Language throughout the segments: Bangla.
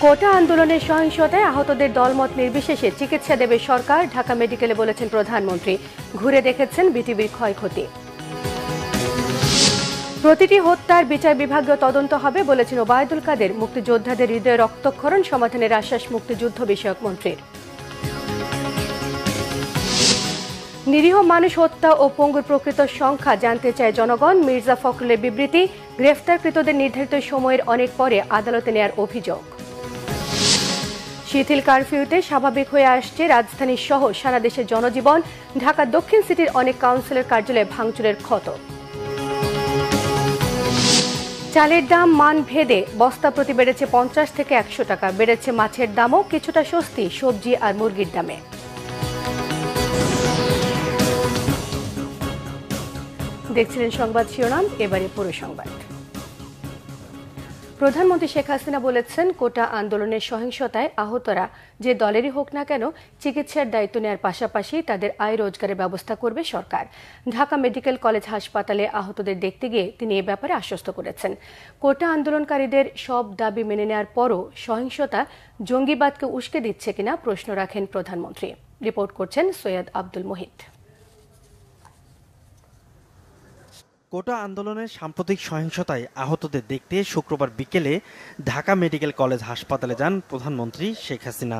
কোটা আন্দোলনের সহিংসতায় আহতদের দলমত নির্বিশেষে চিকিৎসা দেবে সরকার, ঢাকা মেডিকেলে বলেছেন প্রধানমন্ত্রী। ঘুরে দেখেছেন বিটিভির ক্ষয়ক্ষতি। প্রতিটি হত্যার বিচার বিভাগীয় তদন্ত হবে বলেছেন ওবায়দুল কাদের। মুক্তিযোদ্ধাদের হৃদয়ে রক্তক্ষরণ সমাধানের আশ্বাস মুক্তিযুদ্ধ বিষয়ক মন্ত্রীর। নিরীহ মানুষ হত্যা ও পঙ্গুর প্রকৃত সংখ্যা জানতে চায় জনগণ। মির্জা ফখরুলের বিবৃতি, গ্রেফতারকৃতদের নির্ধারিত সময়ের অনেক পরে আদালতে নেয়ার অভিযোগ। শিথিল কারফিউতে স্বাভাবিক হয়ে আসছে রাজধানী সহ সারা দেশের জনজীবন। ঢাকা দক্ষিণ সিটির অনেক কাউন্সিলর কার্যালয়ে ভাঙচুরের ক্ষত। চালের দাম মান ভেদে বস্তা প্রতি বেড়েছে 50 থেকে 100 টাকা। বেড়েছে মাছের দামও, কিছুটা স্বস্তি সবজি আর মুরগির দামে। দেখছিলেন সংবাদ শিরোনাম, এবারে পুরো সংবাদ। প্রধানমন্ত্রী শেখ হাসিনা বলেছেন, কোটা আন্দোলনের সহিংসতায় আহতরা যে দলেরই হোক না কেন চিকিৎসার দায়িত্ব নেওয়ার পাশাপাশি তাদের আয় রোজগারের ব্যবস্থা করবে সরকার। ঢাকা মেডিকেল কলেজ হাসপাতালে আহতদের দেখতে গিয়ে তিনি এ ব্যাপারে আশ্বস্ত করেছেন। কোটা আন্দোলনকারীদের সব দাবি মেনে নেওয়ার পরও সহিংসতা জঙ্গিবাদকে উস্কে দিচ্ছে কিনা প্রশ্ন রাখেন প্রধানমন্ত্রী। রিপোর্ট করছেন সৈয়দ আব্দুল মুহিত। কোটা আন্দোলনের সাম্প্রতিক সহিংসতায় আহতদের দেখতে শুক্রবার বিকেলে ঢাকা মেডিকেল কলেজ হাসপাতালে যান প্রধানমন্ত্রী শেখ হাসিনা।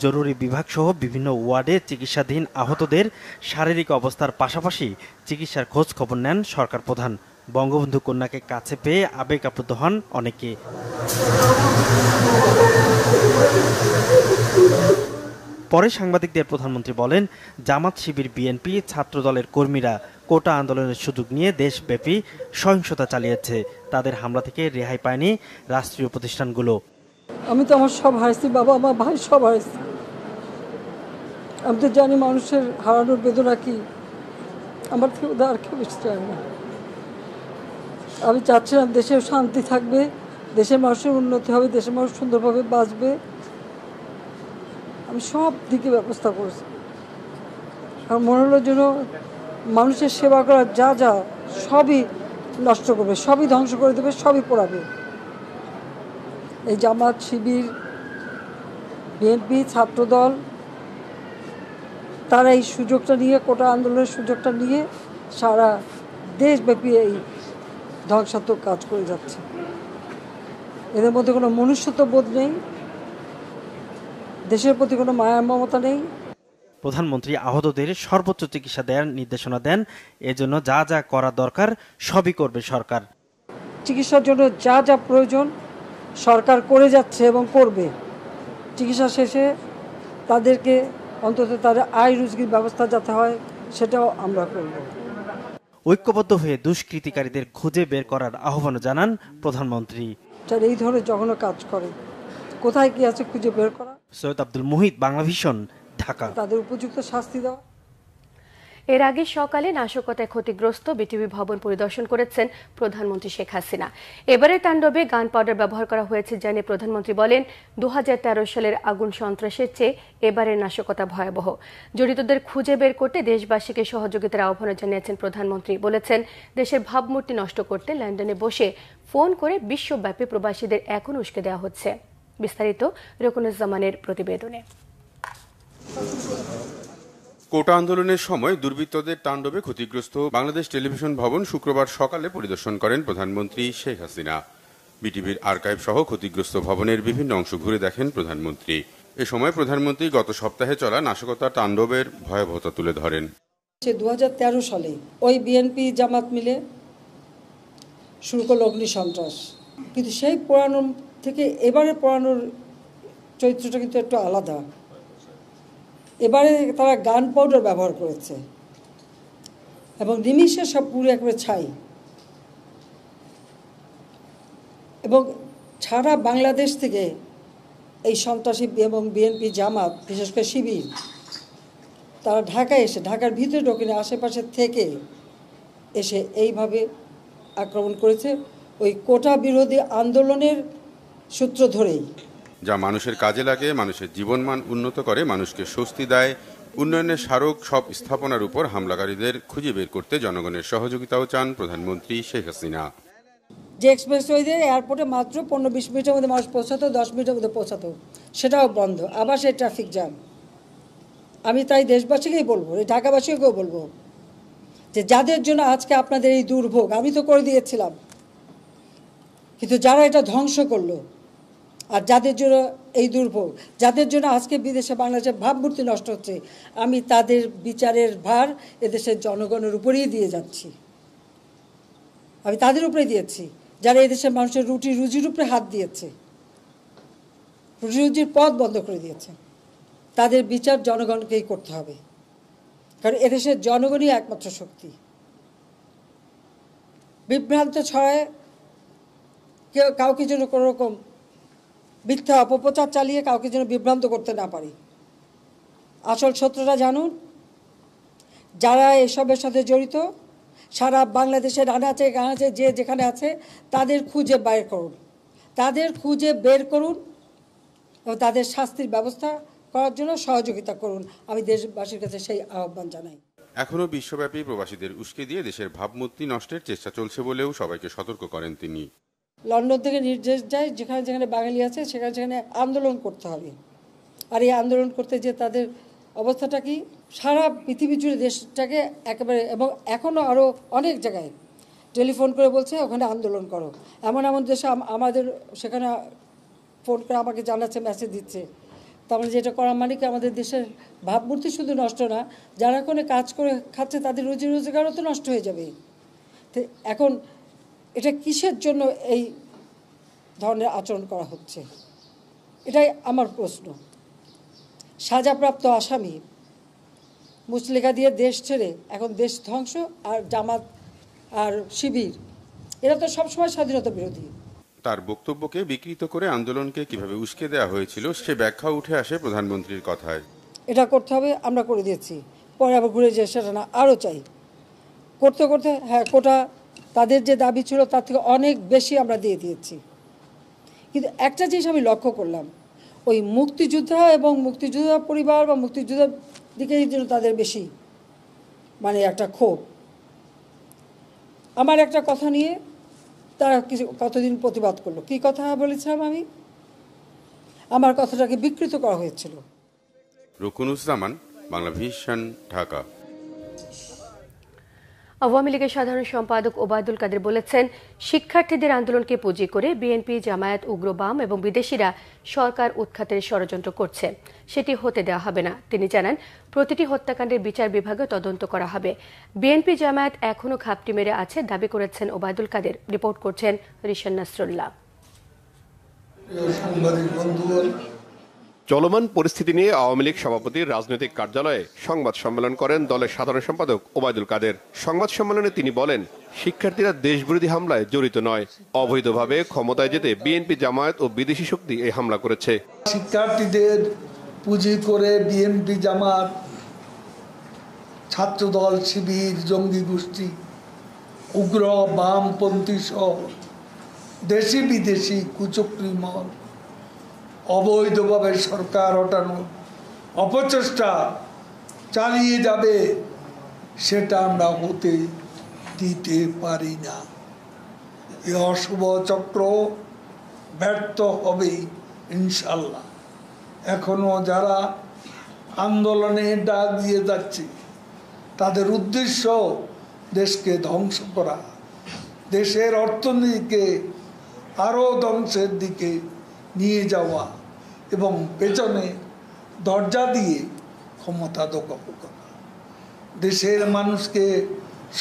জরুরি বিভাগ সহ বিভিন্ন ওয়ার্ডে চিকিৎসাধীন আহতদের শারীরিক অবস্থার পাশাপাশি চিকিৎসার খোঁজ খবর নেন সরকার প্রধান। বঙ্গবন্ধু কন্যাকে কাছে পেয়ে আবেগ আপ্লুত হন অনেকে। পরে সাংবাদিকদের প্রধানমন্ত্রী বলেন, জামাত শিবির বিএনপি ছাত্রদলের কর্মীরা কোটা আন্দোলনের সুযোগ নিয়ে দেশব্যাপী সহিংসতা চালিয়েছে। তাদের হামলা থেকে রেহাই পায়নি রাষ্ট্রীয় প্রতিষ্ঠানগুলো। আমি তো আমার সব হারাইছি বাবা, আমার ভাই সব হারাইছি। আমি তো জানি মানুষের হারানোর বেদনা কি। আমার থেকে ওদের আর কেউ বেশি চায় না। আমি চাচ্ছিলাম দেশের শান্তি থাকবে, দেশের মানুষের উন্নতি হবে, দেশের মানুষ সুন্দরভাবে বাঁচবে। আমি সব দিকে ব্যবস্থা করেছি। আর মনে হলো যেন মানুষের সেবা করার যা যা সবই নষ্ট করবে, সবই ধ্বংস করে দেবে, সবই পোড়াবে। এই জামাত শিবির বিএনপি ছাত্রদল তারা এই সুযোগটা নিয়ে, কোটা আন্দোলনের সুযোগটা নিয়ে সারা দেশব্যাপী এই ধ্বংসাত্মক কাজ করে যাচ্ছে। এদের মধ্যে কোনো মনুষ্যত্ব বোধ নেই, দেশের প্রতি কোনো মায়া মমতা নেই। প্রধানমন্ত্রী আহতদের সর্বোচ্চ চিকিৎসা দেওয়ার নির্দেশনা দেন। এজন্য যা যা করা দরকার সবই করবে সরকার। চিকিৎসার জন্য যা যা প্রয়োজন সরকার করে যাচ্ছে এবং করবে। চিকিৎসা শেষে তাদেরকে অন্তত তাদের আয় রোজগারের ব্যবস্থা যাতে হয় সেটাও আমরা করব। ঐক্যবদ্ধ হয়ে দুষ্কৃতিকারীদের খুঁজে বের করার আহ্বান জানান প্রধানমন্ত্রী। যারা এই ধরনের জঘন্য কাজ করে কোথায় কি আছে খুঁজে বের করা। সৈয়দ আব্দুল মুহিত, বাংলাভিশন, ঢাকা। তাদের উপযুক্ত শাস্তি দেওয়া। এর আগে সকালে নাশকতায় ক্ষতিগ্রস্ত বিটিভি ভবন পরিদর্শন করেছেন প্রধানমন্ত্রী শেখ হাসিনা। এবারের তাণ্ডবে গান পাউডার ব্যবহার করা হয়েছে জানিয়ে প্রধানমন্ত্রী বলেন, 2013 সালের আগুন সন্ত্রাসের চেয়ে এবারের নাশকতা ভয়াবহ। জড়িতদের খুঁজে বের করতে দেশবাসীকে সহযোগিতার আহ্বান জানিয়েছেন প্রধানমন্ত্রী। বলেছেন, দেশের ভাবমূর্তি নষ্ট করতে লন্ডনে বসে ফোন করে বিশ্বব্যাপী প্রবাসীদের এখন উস্কে দেওয়া হচ্ছে। বিস্তারিত রকুনুজ্জামানের প্রতিবেদনে। কোটা আন্দোলনের সময় দুর্বৃত্তদের তাণ্ডবে ক্ষতিগ্রস্ত বাংলাদেশ টেলিভিশন ভবন শুক্রবার সকালে পরিদর্শন করেন প্রধানমন্ত্রী শেখ হাসিনা। বিটিভির আর্কাইভ সহ ক্ষতিগ্রস্ত ভবনের বিভিন্ন অংশ ঘুরে দেখেন প্রধানমন্ত্রী। এ সময় প্রধানমন্ত্রী গত সপ্তাহে চলা নাশকতার তাণ্ডবের ভয়াবহতা তুলে ধরেন। 2013 সালে ওই বিএনপি জামাত মিলে শুরু করল অগ্নি সন্ত্রাস, কিন্তু সেই পোড়ানোর থেকে এবারে পোড়ানোর চরিত্রটা কিন্তু একটু আলাদা। এবারে তারা গান পাউডার ব্যবহার করেছে এবং নিমিষে সব পুরো একবারে ছাই। এবং সারা বাংলাদেশ থেকে এই সন্ত্রাসী এবং বিএনপি জামাত, বিশেষ করে শিবির, তারা ঢাকায় এসে, ঢাকার ভিতরে ঢোকেনি, আশেপাশে থেকে এসে এইভাবে আক্রমণ করেছে ওই কোটা বিরোধী আন্দোলনের সূত্র ধরেই, যা মানুষের কাজে লাগে, মানুষের জীবনমান উন্নত করে, মানুষকে স্বস্তি দেয়। উন্নয়নের স্মারক সব স্থাপনার উপর হামলাকারীদের খুঁজে বের করতে জনগণের সহযোগিতাও চান প্রধানমন্ত্রী শেখ হাসিনা। যে এক্সপ্রেসওয়ে দিয়ে এয়ারপোর্টে মাত্র 15-20 মিনিটের মধ্যে মানুষ পৌঁছাতো, 10 মিনিটের মধ্যে পৌঁছাতো, সেটাও বন্ধ। আবার সেই ট্রাফিক জ্যাম। আমি তাই দেশবাসীকেই বলবো, এই ঢাকাবাসীকেও বলবো যে যাদের জন্য আজকে আপনাদের এই দুর্ভোগ, আমি তো করে দিয়েছিলাম, কিন্তু যারা এটা ধ্বংস করলো আর যাদের জন্য এই দুর্ভোগ, যাদের জন্য আজকে বিদেশে বাংলাদেশের ভাবমূর্তি নষ্ট হচ্ছে, আমি তাদের বিচারের ভার এদেশের জনগণের উপরেই দিয়ে যাচ্ছি। আমি তাদের উপরে দিয়েছি যারা এদেশের মানুষের রুটি রুজির উপরে হাত দিয়েছে, রুটি রুজির পথ বন্ধ করে দিয়েছে। তাদের বিচার জনগণকেই করতে হবে, কারণ এদেশের জনগণই একমাত্র শক্তি। বিভ্রান্ত ছড়ায় কেউ কাউকে যেন কোনো রকম মিথ্যা অপপ্রচার চালিয়ে কাউকে যেন বিভ্রান্ত করতে না পারি। আসল সত্যটা জানুন, যারা এসবের সাথে জড়িত সারা বাংলাদেশের আনাচে গানাচে যে যেখানে আছে তাদের খুঁজে বের করুন, তাদের খুঁজে বের করুন এবং তাদের শাস্তির ব্যবস্থা করার জন্য সহযোগিতা করুন। আমি দেশবাসীর কাছে সেই আহ্বান জানাই। এখনো বিশ্বব্যাপী প্রবাসীদের উস্কে দিয়ে দেশের ভাবমূর্তি নষ্টের চেষ্টা চলছে বলেও সবাইকে সতর্ক করেন তিনি। লন্ডন থেকে নির্দেশ যায় যেখানে যেখানে বাঙালি আছে সেখানে সেখানে আন্দোলন করতে হবে। আর এই আন্দোলন করতে যে তাদের অবস্থাটা কি, সারা পৃথিবী জুড়ে দেশটাকে একেবারে, এবং এখনও আরও অনেক জায়গায় টেলিফোন করে বলছে ওখানে আন্দোলন করো। এমন এমন দেশে আমাদের সেখানে ফোন করে আমাকে জানাচ্ছে, মেসেজ দিচ্ছে। তার মানে যেটা করার মানে কি, আমাদের দেশের ভাবমূর্তি শুধু নষ্ট না, যারা কোনো কাজ করে খাচ্ছে তাদের রুজি রোজগারও তো নষ্ট হয়ে যাবে। তো এখন এটা কিসের জন্য এই ধরনের আচরণ করা হচ্ছে, এটাই আমার প্রশ্ন। সাজাপ্রাপ্ত আসামি মুচলেখা দিয়ে দেশ ছেড়ে এখন দেশ ধ্বংস, আর জামাত আর শিবির এরা তো সবসময় স্বাধীনতা বিরোধী। তার বক্তব্যকে বিকৃত করে আন্দোলনকে কিভাবে উস্কে দেওয়া হয়েছিল সে ব্যাখ্যা উঠে আসে প্রধানমন্ত্রীর কথায়। এটা করতে হবে, আমরা করে দিয়েছি, পরে আবার ঘুরে যে সেটা না, আরও চাই। করতে করতে হ্যাঁ, কোটা তাদের যে দাবি ছিল তার থেকে অনেক বেশি আমরা দিয়ে দিয়েছি। কিন্তু একটা জিনিস আমি লক্ষ্য করলাম, ওই মুক্তিযোদ্ধা এবং মুক্তিযোদ্ধা পরিবার বা মুক্তিযোদ্ধার দিকেই যেন তাদের বেশি মানে একটা ক্ষোভ। আমার একটা কথা নিয়ে তারা কিছু কতদিন প্রতিবাদ করলো। কি কথা বলেছিলাম আমি? আমার কথাটাকে বিকৃত করা হয়েছিল। রুকুনুজ্জামান, বাংলাভিশন, ঢাকা। আওয়ামী লীগের সাধারণ সম্পাদক ওবায়দুল কাদের বলেছেন, শিক্ষার্থীদের আন্দোলনকে পুঁজি করে বিএনপি, জামায়াত, উগ্রবাম এবং বিদেশিরা সরকার উৎখাতের ষড়যন্ত্র করছে, সেটি হতে দেওয়া হবে না। তিনি জানান, প্রতিটি হত্যাকাণ্ডের বিচার বিভাগে তদন্ত করা হবে। বিএনপি, জামায়াত এখনও ঘাপটি মেরে আছে দাবি করেছেন ওবায়দুল কাদের। রিপোর্ট করছেন রিশান নাসরুল্লাহ। চলমান পরিস্থিতি নিয়ে আওয়ামী লীগ সভাপতির রাজনৈতিক কার্যালয়ে সংবাদ সম্মেলন করেন দলের সাধারণ সম্পাদক ওবায়দুল কাদের। সংবাদ সম্মেলনে তিনি বলেন, শিক্ষার্থীরা দেশবিরোধী হামলায় জড়িত নয়, অবৈধভাবে ক্ষমতায় যেতে বিএনপি, জামায়াত ও বিদেশি শক্তি এই হামলা করেছে। শিক্ষার্থীদের পুঁজি করে বিএনপি, জামাত, ছাত্রদল, শিবির, জঙ্গি গোষ্ঠী, উগ্র বামপন্থী সহ দেশি বিদেশি কুচক্রী মহল অবৈধভাবে সরকার হটানোর অপচেষ্টা চালিয়ে যাবে, সেটা আমরা হতে দিতে পারি না। এই অশুভ চক্র ব্যর্থ হবেই ইনশাল্লাহ। এখনো যারা আন্দোলনে ডাক দিয়ে যাচ্ছে তাদের উদ্দেশ্য দেশকে ধ্বংস করা, দেশের অর্থনীতিকে আরও ধ্বংসের দিকে নিয়ে যাওয়া এবং পেছনে দরজা দিয়ে ক্ষমতা দখল করা, দেশের মানুষকে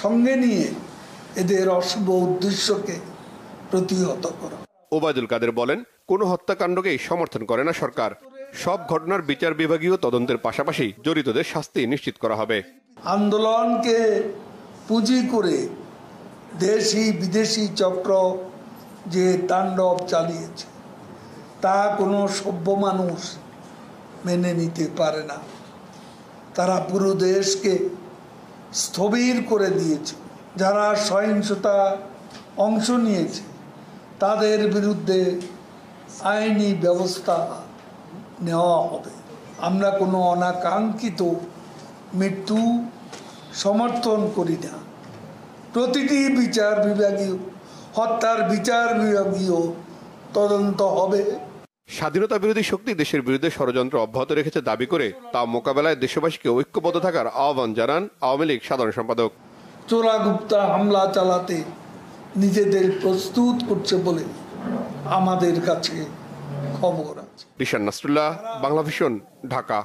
সঙ্গে নিয়ে এদের অশুভ উদ্দেশ্যকে প্রতিহত করা। ওবায়দুল কাদের বলেন, কোনো হত্যাকাণ্ডকেই সমর্থন করে না সরকার। সব ঘটনার বিচার বিভাগীয় তদন্তের পাশাপাশি জড়িতদের শাস্তি নিশ্চিত করা হবে। আন্দোলনকে পুঁজি করে দেশি বিদেশি চক্র যে তাণ্ডব চালিয়েছে তা কোনো সভ্য মানুষ মেনে নিতে পারে না। তারা পুরো দেশকে স্থবির করে দিয়েছে। যারা সহিংসতা অংশ নিয়েছে তাদের বিরুদ্ধে আইনি ব্যবস্থা নেওয়া হবে। আমরা কোনো অনাকাঙ্ক্ষিত মৃত্যু সমর্থন করি না। প্রতিটি বিচার বিভাগীয় হত্যার বিচার বিভাগীয় তদন্ত হবে। স্বাধীনতা বিরোধী শক্তি দেশের বিরুদ্ধে ষড়যন্ত্র অব্যাহত রেখেছে দাবি করে তা মোকাবেলায় দেশবাসীকে ঐক্যবদ্ধ থাকার আহ্বান জানান আওয়ামী লীগ সাধারণ সম্পাদক। চোরাগুপ্তা হামলা চালাতে নিজেদের প্রস্তুত করছে বলে আমাদের কাছে খবর আছে। রিশান নাসরুল্লাহ, বাংলা ভিশন, ঢাকা।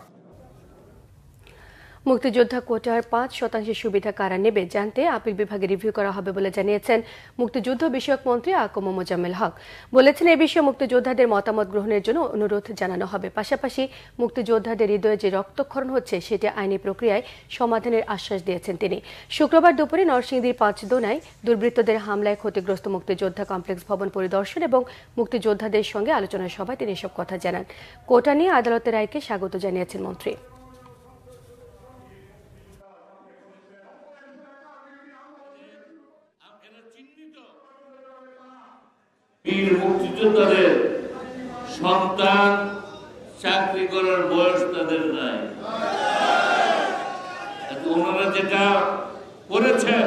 মুক্তিযোদ্ধা কোটার ৫% সুবিধা কারা নেবে জানতে আপিল বিভাগে রিভিউ করা হবে বলে জানিয়েছেন মুক্তিযুদ্ধ বিষয়ক মন্ত্রী আকম মোজাম্মেল হক। বলেছেন, এ বিষয়ে মুক্তিযোদ্ধাদের মতামত গ্রহণের জন্য অনুরোধ জানানো হবে। পাশাপাশি মুক্তিযোদ্ধাদের হৃদয়ে যে রক্তক্ষরণ হচ্ছে সেটি আইনি প্রক্রিয়ায় সমাধানের আশ্বাস দিয়েছেন তিনি। শুক্রবার দুপুরে নরসিংদীর পাঁচদোনায় দুর্বৃত্তদের হামলায় ক্ষতিগ্রস্ত মুক্তিযোদ্ধা কমপ্লেক্স ভবন পরিদর্শন এবং মুক্তিযোদ্ধাদের সঙ্গে আলোচনা সভায় তিনি এসব কথা জানান। কোটা নিয়ে আদালতের রায়কে স্বাগত জানিয়েছেন মন্ত্রী। বীর মুক্তিযোদ্ধাদের সন্তান চাকরি করার বয়স তাদের নাই। ওনারা যেটা করেছেন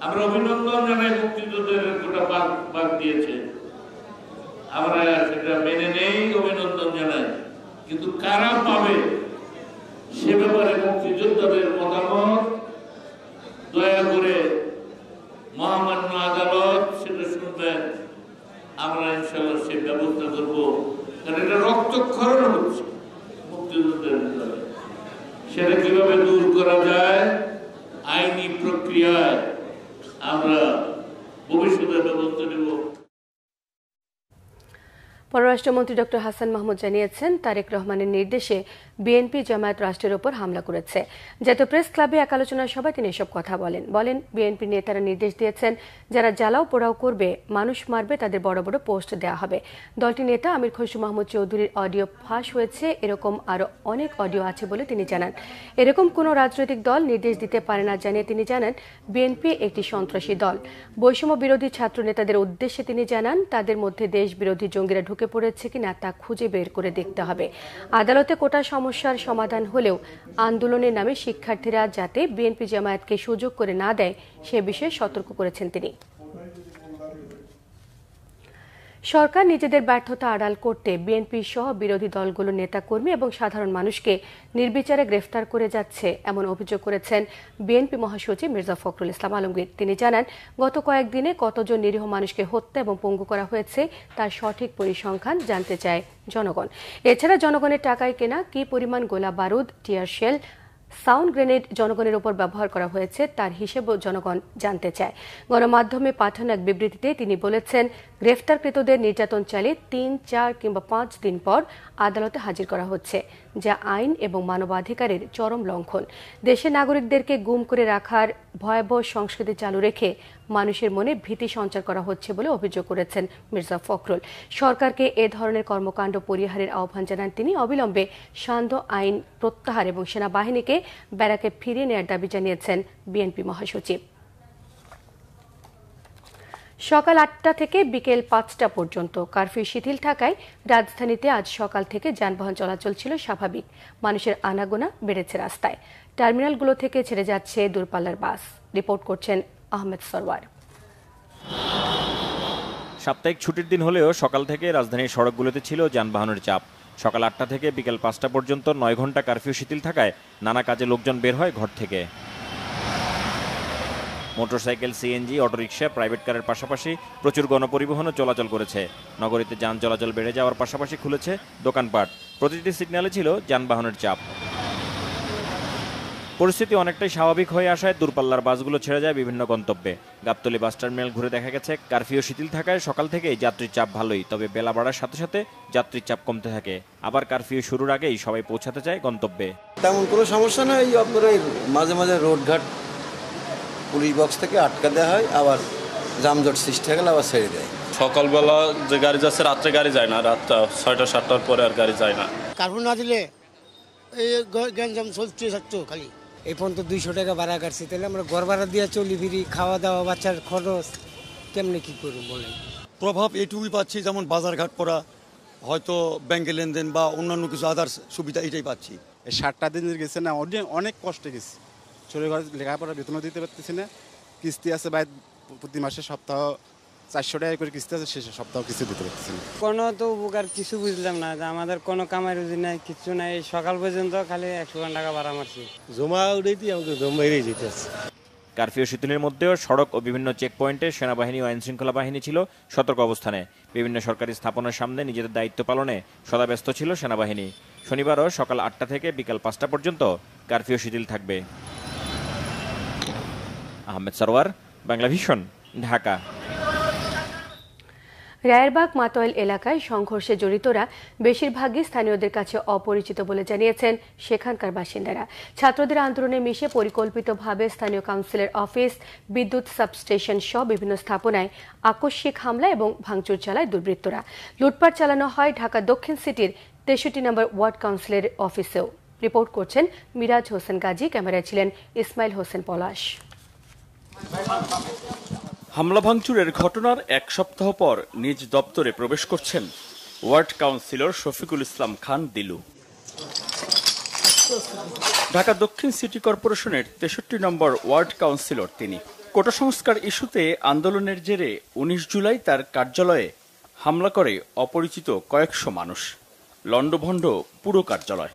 আমরা অভিনন্দন জানাই। মুক্তিযোদ্ধাদের গোটা ভাগ দিয়েছে, আমরা সেটা মেনে নেই, অভিনন্দন জানাই। কিন্তু কারা পাবে সে ব্যাপারে মুক্তিযোদ্ধাদের মতামত দয়া করে মহামান্য আদালত সেটা শুনবেন। আমরা ইনশাআল্লাহ সে ব্যবস্থা করবো, কারণ এটা রক্তক্ষরণ হচ্ছে মুক্তিযুদ্ধের ভিতরে। সেটা কিভাবে দূর করা যায় আইনি প্রক্রিয়ায় আমরা ভবিষ্যতে ব্যবস্থা নেব। পররাষ্ট্রমন্ত্রী ডক্টর হাসান মাহমুদ জানিয়েছেন, তারেক রহমানের নির্দেশে বিএনপি জামায়াত রাষ্ট্রের ওপর হামলা করেছে। জাতীয় প্রেস ক্লাবে এক আলোচনা সভায় তিনি এসব কথা বলেন বিএনপি নেতারা নির্দেশ দিয়েছেন, যারা জ্বালাও পোড়াও করবে, মানুষ মারবে, তাদের বড় বড় পোস্ট দেওয়া হবে। দলটির নেতা আমির খসরু মাহমুদ চৌধুরীর অডিও ফাঁস হয়েছে, এরকম আরও অনেক অডিও আছে বলে তিনি জানান। এরকম কোনো রাজনৈতিক দল নির্দেশ দিতে পারে না জানিয়ে তিনি জানান, বিএনপি একটি সন্ত্রাসী দল। বৈষম্য বিরোধী ছাত্র নেতাদের উদ্দেশ্যে তিনি জানান, তাদের মধ্যে দেশ বিরোধী জঙ্গিরা ঢুকে পড়েছে কিনা তা খুঁজে বের করে দেখতে হবে। আদালতে কোটা সমস্যার সমাধান হলেও আন্দোলনের নামে শিক্ষার্থীরা যাতে বিএনপি জামায়াতকে সুযোগ করে না দেয় সে বিষয়ে সতর্ক করেছেন তিনি। সরকার নিজেদের ব্যর্থতা আড়াল করতে বিএনপি সহ বিরোধী দলগুলোর নেতাকর্মী এবং সাধারণ মানুষকে নির্বিচারে গ্রেফতার করে যাচ্ছে এমন অভিযোগ করেছেন বিএনপি মহাসচিব মির্জা ফখরুল ইসলাম আলমগীর। তিনি জানান, গত কয়েকদিনে কতজন নিরীহ মানুষকে হত্যা এবং পঙ্গু করা হয়েছে তার সঠিক পরিসংখ্যান জানতে চায় জনগণ। এছাড়া জনগণের টাকায় কেনা কি পরিমাণ গোলা বারুদ, টিয়ার শেল, সাউন্ড গ্রেনেড জনগণের উপর ব্যবহার করা হয়েছে তার হিসেবও জনগণ জানতে চায়। গণমাধ্যমে পাঠানো এক বিবৃতিতে তিনি বলেছেন, গ্রেফতারকৃতদের নির্যাতন চালিয়ে ৩, ৪ কিংবা ৫ দিন পর আদালতে হাজির করা হচ্ছে, যা আইন এবং মানবাধিকারের চরম লঙ্ঘন। দেশের নাগরিকদেরকে গুম করে রাখার ভয়াবহ সংস্কৃতি চালু রেখে মানুষের মনে ভীতি সঞ্চার করা হচ্ছে বলে অভিযোগ করেছেন মির্জা ফখরুল। সরকারকে এ ধরনের কর্মকাণ্ড পরিহারের আহ্বান জানান তিনি। অবিলম্বে সান্ধ্য আইন প্রত্যাহার এবং সেনাবাহিনীকে ব্যারাকে ফিরিয়ে নেওয়ার দাবি জানিয়েছেন বিএনপি মহাসচিব। সকাল ৮টা থেকে বিকেল ৫টা পর্যন্ত কারফিউ শিথিল থাকায় রাজধানীতে আজ সকাল থেকে যানবাহন চলাচল ছিল স্বাভাবিক। মানুষের আনাগোনা বেড়েছে রাস্তায়। টার্মিনালগুলো থেকে ছেড়ে যাচ্ছে দূরপাল্লার বাস। রিপোর্ট করছেন আহমেদ সরওয়ার। সাপ্তাহিক ছুটির দিন হলেও সকাল থেকে রাজধানীর সড়কগুলোতে ছিল যানবাহনের চাপ। সকাল ৮টা থেকে বিকেল ৫টা পর্যন্ত ৯ ঘন্টা কারফিউ শিথিল থাকায় নানা কাজে লোকজন বের হয় ঘর থেকে। মোটরসাইকেল, সিএনজি, অটোরিকশা, প্রাইভেট কারের পাশাপাশি প্রচুর গণপরিবহনও চলাচল করেছে। নগরীতে যান চলাচল বেড়ে যাওয়ার পাশাপাশি খুলেছে দোকানপাট। প্রতিটি সিগন্যালে ছিল যানবাহনের চাপ। পরিস্থিতি অনেকটাই স্বাভাবিক হয়ে আসায় দূরপাল্লার বাসগুলো ছেড়ে যায় বিভিন্ন গন্তব্যে। গাবতলী বাস টার্মিনাল ঘুরে দেখা গেছে, কারফিউ শিথিল থাকায় সকাল থেকেই যাত্রীর চাপ ভালোই, তবে বেলা বাড়ার সাথে সাথে যাত্রীর চাপ কমতে থাকে। আবার কারফিউ শুরুর আগেই সবাই পৌঁছাতে চায় গন্তব্যে। তেমন কোনো সমস্যা নেই। আপনার মাঝে মাঝে রোডঘাট পুলিশ বক্স থেকে আটকা দেওয়া হয়, আবার যানজট সৃষ্টি হয়ে গেলে আবার ছেড়ে দেয়। সকালবেলা যে গাড়ি যাচ্ছে রাত্রে গাড়ি যায় না, রাত 6টা 7টার পরে আর গাড়ি যায় না। কার্ফিউ না দিলে এই গ্যাঞ্জাম চলতে থাকতো খালি। এই পর্যন্ত 200 টাকা ভাড়া কাটছি, তাহলে আমরা ঘর ভাড়া দিয়ে চলি ফিরি, খাওয়া দাওয়া, বাচ্চার খরচ, কেমনে কি করব বলেন। প্রভাব এটুকুই পাচ্ছি, যেমন বাজারঘাট করা, হয়তো ব্যাংকে লেনদেন বা অন্যান্য কিছু আদার্স সুবিধা এটাই পাচ্ছি। 7টা দিন গেছে না, অনেক কষ্টে গেছি। ছেলে ঘরে লেখাপড়া বেতনও দিতে পারতেছি না, কিস্তি আছে ভাই প্রতি মাসে সপ্তাহ 400 টাকা করে কিস্তি আছে, শেষে সপ্তাহ কিস্তি দিতে পারতেছি না। কোনো তো উপকার কিছু বুঝলাম না, যে আমাদের কোনো কামাই রুজি নাই, কিছু নাই। সকাল পর্যন্ত খালি 100 টাকা ভাড়া মারছি। জমা উঠেই আমাকে জমা এড়িয়ে যেতে আছে। কারফিউ শিথিলের মধ্যেও সড়ক ও বিভিন্ন চেকপয়েন্টে সেনাবাহিনী ও আইনশৃঙ্খলা বাহিনী ছিল সতর্ক অবস্থানে। বিভিন্ন সরকারি স্থাপনার সামনে নিজেদের দায়িত্ব পালনে সদাব্যস্ত ছিল সেনাবাহিনী। শনিবারও সকাল 8টা থেকে বিকাল 5টা পর্যন্ত কারফিউ শিথিল থাকবে। আহমেদ সরওয়ার, বাংলা ভিশন, ঢাকা। রায়েরবাগ মাতোয়াইল এলাকায় সংঘর্ষে জড়িতরা বেশিরভাগই স্থানীয়দের কাছে অপরিচিত বলে জানিয়েছেন সেখানকার বাসিন্দারা। ছাত্রদের আন্দোলনে মিশে পরিকল্পিতভাবে স্থানীয় কাউন্সিলের অফিস, বিদ্যুৎ সাবস্টেশন সহ বিভিন্ন স্থাপনায় আকস্মিক হামলা এবং ভাঙচুর চালায় দুর্বৃত্তরা। লুটপাট চালানো হয় ঢাকা দক্ষিণ সিটির 63 নম্বর ওয়ার্ড কাউন্সিলের অফিসেও। রিপোর্ট করছেন মিরাজ হোসেন গাজী, ক্যামেরায় ছিলেন ইসমাইল হোসেন পলাশ। হামলা ভাঙচুরের ঘটনার এক সপ্তাহ পর নিজ দপ্তরে প্রবেশ করছেন ওয়ার্ড কাউন্সিলর শফিকুল ইসলাম খান দিলু। ঢাকা দক্ষিণ সিটি কর্পোরেশনের 63 নম্বর ওয়ার্ড কাউন্সিলর তিনি। কোটা সংস্কার ইস্যুতে আন্দোলনের জেরে 19 জুলাই তার কার্যালয়ে হামলা করে অপরিচিত কয়েকশো মানুষ। লন্ডভন্ড পুরো কার্যালয়।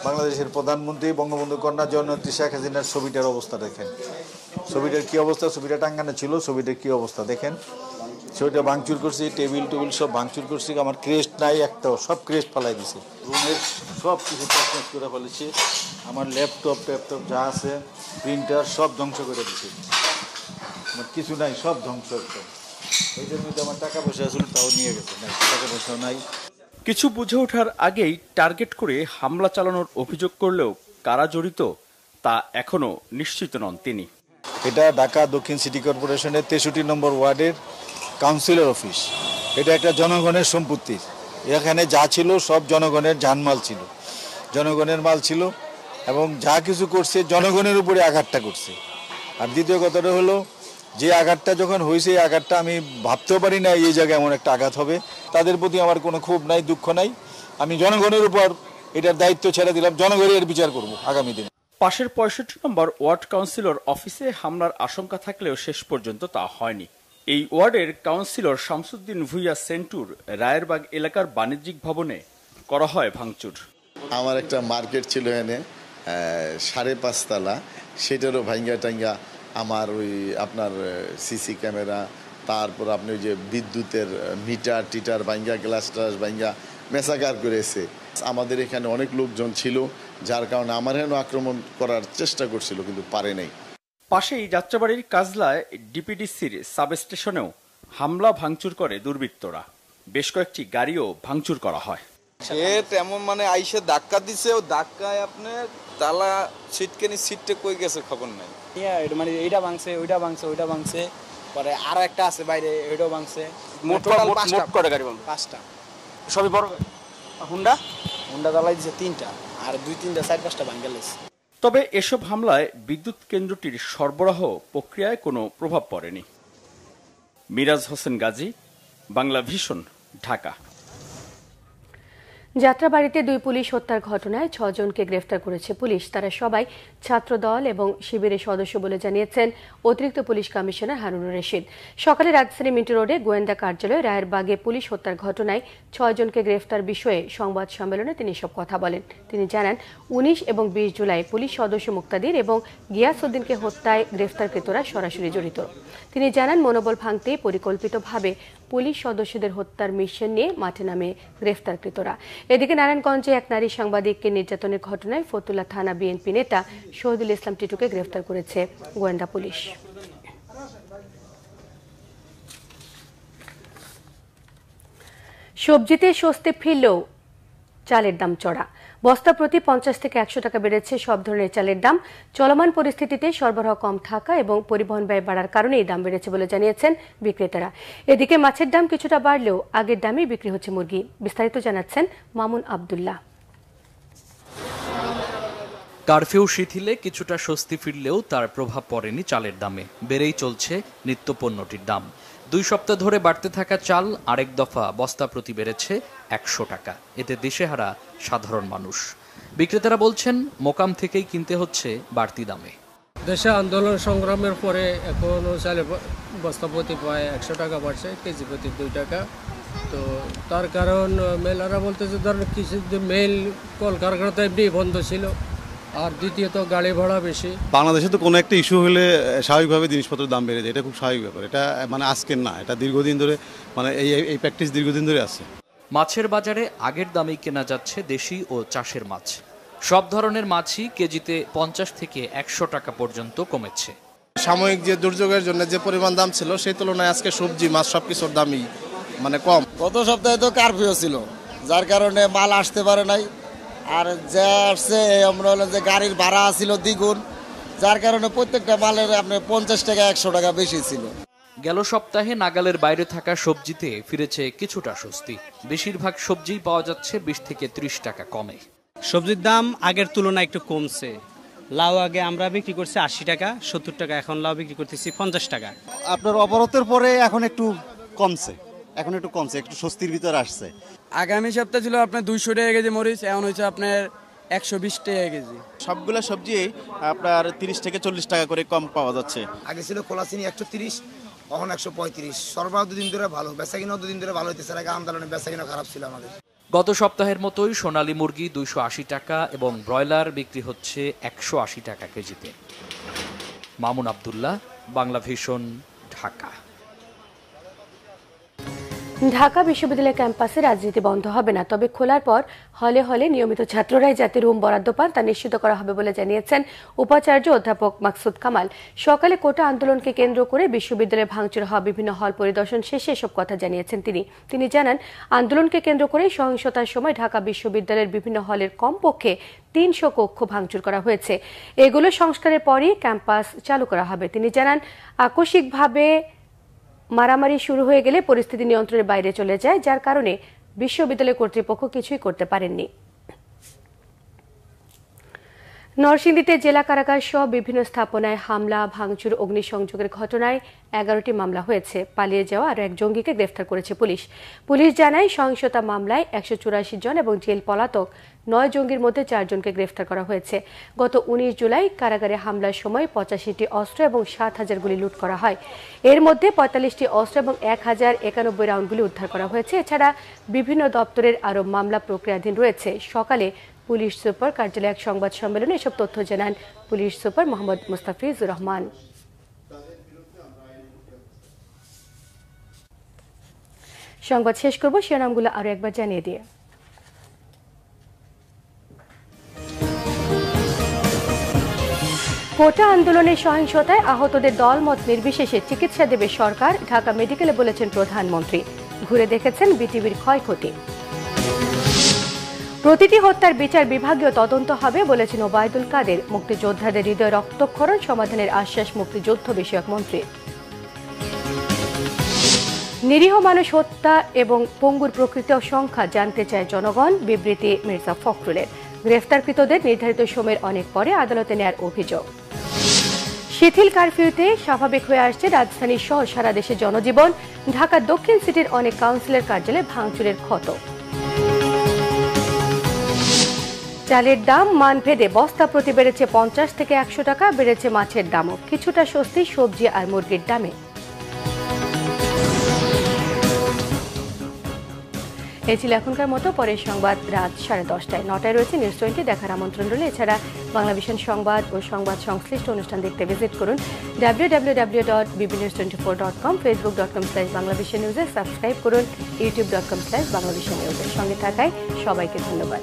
বাংলাদেশের প্রধানমন্ত্রী বঙ্গবন্ধু কন্যা জননেত্রী শেখ হাসিনার ছবিটার অবস্থা দেখেন। ছবিটার কি অবস্থা, ছবিটা টাঙ্গানো ছিল, ছবিটার কি অবস্থা দেখেন। ছবিটা ভাঙচুর করছি, টেবিল টেবিল সব ভাঙচুর করছি। আমার ক্রেস্ট নাই একটাও, সব ক্রেস্ট ফালাই দিছে। রুমের সব কিছু টাচ করে ফেলেছি। আমার ল্যাপটপ যা আছে, প্রিন্টার সব ধ্বংস করে দিছে। আমার কিছু নাই, সব ধ্বংস একদম। এইটার মধ্যে আমার টাকা পয়সা আসলে তাও নিয়ে গেছে, নাই টাকা পয়সাও নাই। কিছু বুঝে ওঠার আগেই টার্গেট করে হামলা চালানোর অভিযোগ করলেও কারা জড়িত তা এখনো নিশ্চিত নন তিনি। এটা ঢাকা দক্ষিণ সিটি কর্পোরেশনের 63 নম্বর ওয়ার্ডের কাউন্সিলর অফিস। এটা একটা জনগণের সম্পত্তি। এখানে যা ছিল সব জনগণের জানমাল ছিল, জনগণের মাল ছিল, এবং যা কিছু করছে জনগণের উপরে আঘাতটা করছে। আর দ্বিতীয় কথাটা হলো, যে আঘাতটা যখন হয়েছে এই আঘাতটা আমি ভাবতেও পারি না এই জায়গায় এমন একটা আঘাত হবে। তাদের প্রতি আমার কোনো ক্ষোভ নাই, দুঃখ নাই। আমি জনগণের উপর এটার দায়িত্ব ছেড়ে দিলাম, জনগণের বিচার করব আগামী দিনে। পাশের 65 নম্বর ওয়ার্ড কাউন্সিলর অফিসে হামলার আশঙ্কা থাকলেও শেষ পর্যন্ত তা হয়নি। এই ওয়ার্ডের কাউন্সিলর শামসুদ্দিন ভুইয়া সেন্টুর রায়েরবাগ এলাকার বাণিজ্যিক ভবনে করা হয় ভাঙচুর। আমার একটা মার্কেট ছিল এনে 5.5 তলা, সেটারও ভাঙ্গা টাঙ্গা আমার ওই আপনার সিসি ক্যামেরা, তারপর আপনি ওই যে বিদ্যুতের মিটার টিটার ভাঙ্গা, গ্লাস টাস ভাঙ্গা মেসাকার করেছে। আমাদের এখানে অনেক লোকজন ছিল, যার কারণে আমার এখানে আক্রমণ করার চেষ্টা করছিল, কিন্তু পারে নাই। পাশেই যাত্রাবাড়ির কাজলায় ডিপিডিসির সাবস্টেশনেও হামলা ভাঙচুর করে দুর্বৃত্তরা। বেশ কয়েকটি গাড়িও ভাঙচুর করা হয়। সে তেমন মানে আইসে ধাক্কা দিছে, ও ধাক্কায় আপনার তালা ছিটকেনি ছিটতে কই গেছে খবর নাই। মানে এইটা ভাঙছে, ওইটা ভাঙছে, ওইটা ভাঙছে, পরে আরো একটা আছে বাইরে, ওইটাও ভাঙছে। মোট করে গাড়ি ভাঙছে 5টা, সবই বড় গাড়ি। হুন্ডা জ্বালাই দিছে 3টা, আর 2-3টা 4-5টা ভাঙে গেছে। তবে এসব হামলায় বিদ্যুৎ কেন্দ্রটির সরবরাহ প্রক্রিয়ায় কোনো প্রভাব পড়েনি। মিরাজ হোসেন গাজী, বাংলা ভিশন, ঢাকা। যাত্রাবাড়িতে 2 পুলিশ হত্যার ঘটনায় 6 জনকে গ্রেফতার করেছে পুলিশ। তারা সবাই ছাত্রদল এবং শিবিরের সদস্য বলে জানিয়েছেন অতিরিক্ত পুলিশ কমিশনার হারুনুর রশিদ। সকালে রাজধানী মিন্টো রোডে গোয়েন্দা কার্যালয়ে রায়েরবাগে পুলিশ হত্যার ঘটনায় 6 জনকে গ্রেফতার বিষয়ে সংবাদ সম্মেলনে তিনি সব কথা বলেন। তিনি জানান, 19 এবং 20 জুলাই পুলিশ সদস্য মুক্তাদির এবং গিয়াসউদ্দিনকে হত্যায় গ্রেফতারকৃতরা সরাসরি জড়িত। তিনি জানান, মনোবল ভাঙতে পরিকল্পিতভাবে পুলিশ সদস্যদের হত্যার মিশন নিয়ে মাঠে নামে গ্রেফতারকৃতরা। এদিকে নারায়ণগঞ্জে এক নারী সাংবাদিককে নির্যাতনের ঘটনায় ফতুল্লা থানা বিএনপি নেতা শহীদুল ইসলাম টিটুকে গ্রেফতার করেছে গোয়েন্দা পুলিশ। সবজিতে স্বস্তি ফিরলেও চালের দাম চড়া। বস্তা প্রতি 50 থেকে 100 টাকা বেড়েছে সব ধরনের চালের দাম। চলমান পরিস্থিতিতে সরবরাহ কম থাকা এবং পরিবহন ব্যয় বাড়ার কারণে এই দাম বেড়েছে বলে জানিয়েছেন বিক্রেতারা। এদিকে মাছের দাম কিছুটা বাড়লেও আগের দামেই বিক্রি হচ্ছে মুরগি। বিস্তারিত জানাচ্ছেন মামুন আব্দুল্লাহ। কারফিউ শিথিলে কিছুটা স্বস্তি ফিরলেও তার প্রভাব পড়েনি চালের দামে। বেড়েই চলছে নিত্যপণ্যটির দাম। 2 সপ্তাহ ধরে বাড়তে থাকা চাল আরেক দফা বস্তা প্রতি বেড়েছে 100 টাকা। এতে দিশেহারা সাধারণ মানুষ। বিক্রেতারা বলছেন, মোকাম থেকেই কিনতে হচ্ছে বাড়তি দামে। দেশে আন্দোলন সংগ্রামের পরে এখনো চালের বস্তা প্রতি প্রায় 100 টাকা বাড়ছে, কেজি প্রতি 2 টাকা। তো তার কারণ মেলারা বলতেছে ধরেন কিছুদিন মেল কলকারখানা তো এমনি বন্ধ ছিল, আর দ্বিতীয়ত গাড়ি ভাড়া বেশি। বাংলাদেশে তো কোনো একটা ইস্যু হলে স্বাভাবিকভাবে জিনিসপত্রের দাম বেড়ে যায়, এটা খুব স্বাভাবিক ব্যাপার। এটা মানে আজকের না, এটা দীর্ঘদিন ধরে মানে এই প্র্যাকটিস দীর্ঘদিন ধরে আছে। মাছের বাজারে আগের দামেই কেনা যাচ্ছে দেশি ও চাষের মাছ। সব ধরনের মাছই কেজিতে 50 থেকে 100 টাকা পর্যন্ত কমেছে। সাময়িক যে দুর্যোগের জন্য যে পরিমাণ দাম ছিল সেই তুলনায় আজকে সবজি মাছ সবকিছুর দামই মানে কম। গত সপ্তাহে তো কারফিউ ছিল, যার কারণে মাল আসতে পারে নাই। আর যা আসছে আমরা হলো যে গাড়ির ভাড়া ছিল দ্বিগুণ, যার কারণে প্রত্যেকটা মালের আপনার 50 টাকা 100 টাকা বেশি ছিল। গেল সপ্তাহে নাগালের বাইরে থাকা সবজিতে ফিরেছে কিছুটা স্বস্তি। বেশিরভাগ সবজিই পাওয়া যাচ্ছে 20 থেকে 30 টাকা কমে। সবজির দাম আগের তুলনায় একটু কমছে। লাউ আগে আমরা বিক্রি করছি 80 টাকা 70 টাকা, এখন লাউ বিক্রি করতেছি 50 টাকা। আপনার অবরোধের পরে এখন একটু কমছে, একটু স্বস্তির ভিতরে আসছে। আগামী সপ্তাহ ছিল আপনার 200 টাকা কেজি মরিচ, এখন হচ্ছে আপনার 120 টাকা কেজি। সবগুলো সবজি আপনার 30 থেকে 40 টাকা করে কম পাওয়া যাচ্ছে। আগে ছিল কলা চিনি 130, এখন 135। সরবরাহ দুদিন ধরে ভালো, বেচাকিনাও দুদিন ধরে ভালো হইতেছে। আগে আন্দোলনে বেচাকিনা খারাপ ছিল আমাদের। গত সপ্তাহের মতোই সোনালী মুরগি 280 টাকা এবং ব্রয়লার বিক্রি হচ্ছে 180 টাকা কেজিতে। মামুন আব্দুল্লাহ, বাংলা ভিশন, ঢাকা। ঢাকা বিশ্ববিদ্যালয় ক্যাম্পাসে রাজনীতি বন্ধ হবে না, তবে খোলার পর হলে হলে নিয়মিত ছাত্ররাই যাতে রুম বরাদ্দ পান তা নিশ্চিত করা হবে বলে জানিয়েছেন উপাচার্য অধ্যাপক মাকসুদ কামাল। সকালে কোটা আন্দোলনকে কেন্দ্র করে বিশ্ববিদ্যালয়ে ভাঙচুর হওয়া বিভিন্ন হল পরিদর্শন শেষে এসব কথা জানিয়েছেন তিনি জানান, আন্দোলনকে কেন্দ্র করে সহিংসতার সময় ঢাকা বিশ্ববিদ্যালয়ের বিভিন্ন হলের কমপক্ষে 300 কক্ষ ভাঙচুর করা হয়েছে। এগুলো সংস্কারের পরই ক্যাম্পাস চালু করা হবে। তিনি জানান, আকস্মিকভাবে মারামারি শুরু হয়ে গেলে পরিস্থিতি নিয়ন্ত্রণের বাইরে চলে যায়, যার কারণে বিশ্ববিদ্যালয় কর্তৃপক্ষ কিছুই করতে পারেননি। নরসিংদীতে জেলা কারাগার সহ বিভিন্ন স্থাপনায় হামলা, ভাঙচুর, অগ্নিসংযোগের ঘটনায় 11টি মামলা হয়েছে। পালিয়ে যাওয়া আরও এক জঙ্গিকে গ্রেফতার করেছে পুলিশ জানায়, সহিংসতা মামলায় 184 জন এবং জেল পলাতক 9 জঙ্গির মধ্যে 4 জনকে গ্রেফতার করা হয়েছে। গত 19 জুলাই কারাগারে হামলার সময় 85টি অস্ত্র এবং 7,000 গুলি লুট করা হয়। এর মধ্যে 45টি অস্ত্র এবং 1091 রাউন্ড গুলি উদ্ধার করা হয়েছে। এছাড়া বিভিন্ন দপ্তরের আরও মামলা প্রক্রিয়াধীন রয়েছে। সকালে পুলিশ সুপার কার্যালয়ে এক সংবাদ সম্মেলনে এসব তথ্য জানান পুলিশ সুপার মোহাম্মদ মুস্তাফিজুর রহমান। সংবাদ শেষ করব শিরোনামগুলো আরো একবার জানিয়ে দিয়ে। কোটা আন্দোলনের সহিংসতায় আহতদের দলমত নির্বিশেষে চিকিৎসা দেবে সরকার, ঢাকা মেডিকেলে বলেছেন প্রধানমন্ত্রী। ঘুরে দেখেছেন বিটিভির ক্ষয়ক্ষতি। প্রতিটি হত্যার বিচার বিভাগীয় তদন্ত হবে বলেছেন ওবায়দুল কাদের। মুক্তিযোদ্ধাদের হৃদয় রক্তক্ষরণ সমাধানের আশ্বাস মুক্তিযুদ্ধ বিষয়ক মন্ত্রী। নিরীহ মানুষ হত্যা এবং পঙ্গুর প্রকৃত সংখ্যা জানতে চায় জনগণ, বিবৃতি মির্জা ফখরুলের। গ্রেফতারকৃতদের নির্ধারিত সময়ের অনেক পরে আদালতে নেয়ার অভিযোগ। শিথিল কারফিউতে স্বাভাবিক হয়ে আসছে রাজধানী সহ সারা দেশে জনজীবন। ঢাকা দক্ষিণ সিটির অনেক কাউন্সিলর কার্যালয়ে ভাঙচুরের ক্ষত। চালের দাম মান ভেদে বস্তা প্রতি বেড়েছে 50 থেকে 100 টাকা, বেড়েছে মাছের দামও। কিছুটা স্বস্তি সবজি আর মুরগির দামে। এই ছিল এখনকার মতো। পরের সংবাদ রাত 10:30টায়। 9টায় রয়েছে নিউজ 20 দেখার আমন্ত্রণ রইল। এছাড়া বাংলা ভিশন সংবাদ ও সংবাদ সংশ্লিষ্ট অনুষ্ঠান দেখতে ভিজিট করুন www.bbnews24.com, facebook.com/banglavishnnews, সাবস্ক্রাইব করুন youtube.com/banglavishnnews। সঙ্গে থাকায় সবাইকে ধন্যবাদ।